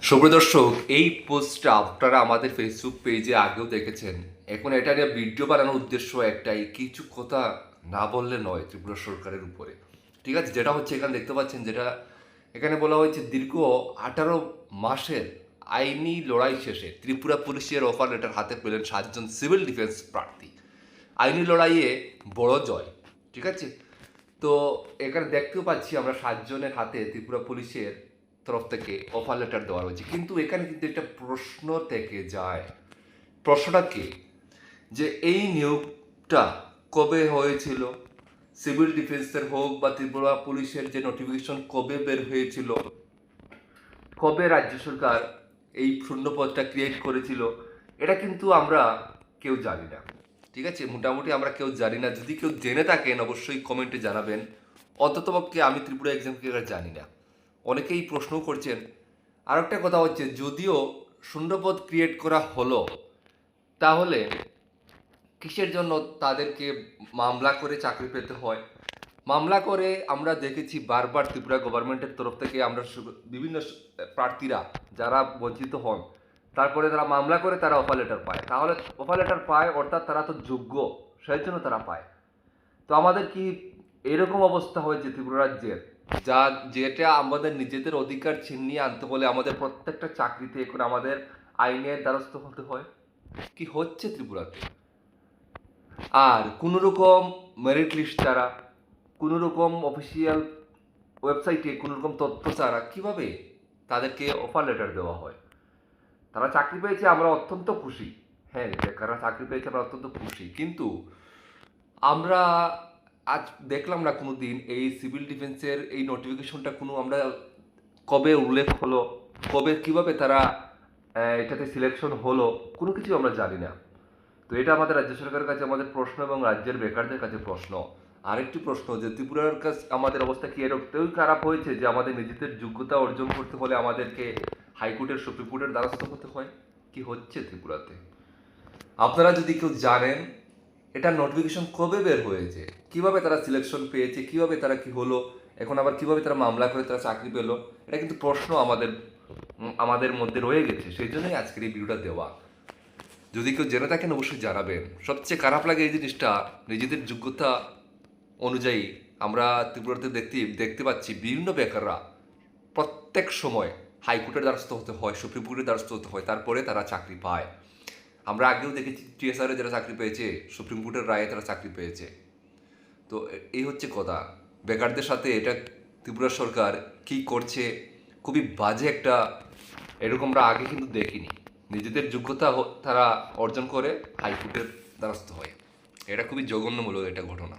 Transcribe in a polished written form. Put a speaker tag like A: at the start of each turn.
A: সুপ্রিয় দর্শক, এই পোস্টটা আপনারা আমাদের ফেসবুক পেজে আগেও দেখেছেন। এখন এটা নিয়ে ভিডিও বানানোর উদ্দেশ্য একটাই, কিছু কথা না বললে নয় ত্রিপুরা সরকারের উপরে। ঠিক আছে, যেটা হচ্ছে এখানে দেখতে পাচ্ছেন, যেটা এখানে বলা হয়েছে দীর্ঘ 18 মাসের আইনি লড়াই শেষে ত্রিপুরা পুলিশের অফার লেটার হাতে পেলেন 7 জন সিভিল ডিফেন্স প্রার্থী। আইনি লড়াইয়ে বড় জয়। ঠিক আছে, তো এখানে দেখতেও পাচ্ছি আমরা 7 জনের হাতে ত্রিপুরা পুলিশের তরফ থেকে অফার লেটার দেওয়া হয়েছে। কিন্তু এখানে কিন্তু একটা প্রশ্ন থেকে যায়। প্রশ্নটা কি, যে এই নিয়োগটা কবে হয়েছিল? সিভিল ডিফেন্সের হোক বা ত্রিপুরা পুলিশের যে নোটিফিকেশন কবে বের হয়েছিল, কবে রাজ্য সরকার এই শূন্যপদটা ক্রিয়েট করেছিল, এটা কিন্তু আমরা কেউ জানি না। ঠিক আছে, মোটামুটি আমরা কেউ জানি না। যদি কেউ জেনে থাকেন অবশ্যই কমেন্টে জানাবেন। অন্ততপক্ষে আমি ত্রিপুরা এক্সাম ক্লিয়ার জানি না। অনেকেই প্রশ্ন করছেন। আর একটা কথা হচ্ছে, যদিও শূন্যপদ ক্রিয়েট করা হলো, তাহলে কিসের জন্য তাদেরকে মামলা করে চাকরি পেতে হয়? মামলা করে আমরা দেখেছি বারবার ত্রিপুরা গভর্নমেন্টের তরফ থেকে আমরা বিভিন্ন প্রার্থীরা যারা বঞ্চিত হন, তারপরে তারা মামলা করে তারা অফার লেটার পায়। তাহলে অফার লেটার পায় অর্থাৎ তারা তো যোগ্য, সেই জন্য তারা পায়। তো আমাদের কি এরকম অবস্থা হয়েছে ত্রিপুরা রাজ্যের, যেটা আমাদের নিজেদের অধিকার ছিনিয়ে আনতে বলে আমাদের প্রত্যেকটা চাকরিতে এখন আমাদের আইনের দ্বারস্থ হতে হয়? কি হচ্ছে ত্রিপুরাতে? আর কোনো রকম মেরিট লিস্ট ছাড়া, কোনো রকম অফিসিয়াল ওয়েবসাইটে কোনো রকম তথ্য ছাড়া কীভাবে তাদেরকে অফার লেটার দেওয়া হয়? তারা চাকরি পেয়েছে, আমরা অত্যন্ত খুশি। হ্যাঁ, বেকাররা চাকরি পেয়েছে, আমরা অত্যন্ত খুশি। কিন্তু আমরা আজ দেখলাম না কোনো দিন এই সিভিল ডিফেন্সের এই নোটিফিকেশনটা কোনো আমরা কবে উল্লেখ হলো, কবে কীভাবে তারা এটাতে সিলেকশন হলো, কোনো কিছু আমরা জানি না। তো এটা আমাদের রাজ্য সরকারের কাছে আমাদের প্রশ্ন এবং রাজ্যের বেকারদের কাছে প্রশ্ন। আরেকটি প্রশ্ন, যে ত্রিপুরার কাছে আমাদের অবস্থা কি এরকমই খারাপ হয়েছে যে আমাদের নিজেদের যোগ্যতা অর্জন করতে হলে আমাদেরকে হাইকোর্টের সুপ্রিম কোর্টের দ্বারস্থ হতে হয়? কি হচ্ছে ত্রিপুরাতে? আপনারা যদি কেউ জানেন এটা নোটিফিকেশন কবে বের হয়েছে, কিভাবে তারা সিলেকশন পেয়েছে, কিভাবে তারা কি হলো, এখন আবার কিভাবে তারা মামলা করে তারা চাকরি পেলো, এটা কিন্তু প্রশ্ন আমাদের মধ্যে রয়ে গেছে। সেই জন্যই আজকের এই ভিডিওটা দেওয়া। যদি কেউ জেনে থাকেন অবশ্যই জানাবেন। সবচেয়ে খারাপ লাগে এই জিনিসটা, নিজেদের যোগ্যতা অনুযায়ী আমরা ত্রিপুরাতে দেখতে পাচ্ছি বিভিন্ন বেকাররা প্রত্যেক সময় হাইকোর্টের দ্বারস্থ হতে হয়, সুপ্রিম কোর্টের দ্বারস্থ হতে হয়, তারপরে তারা চাকরি পায়। আমরা আগেও দেখেছি টিএসআরে যারা চাকরি পেয়েছে, সুপ্রিম কোর্টের রায়ে তারা চাকরি পেয়েছে। তো এই হচ্ছে কথা। বেকারদের সাথে এটা ত্রিপুরা সরকার কী করছে, খুবই বাজে একটা, এরকম আমরা আগে কিন্তু দেখিনি। নিজেদের যোগ্যতা তারা অর্জন করে হাইকোর্টের দ্বারস্থ হয়। এটা খুবই জঘন্যমূলক একটা ঘটনা।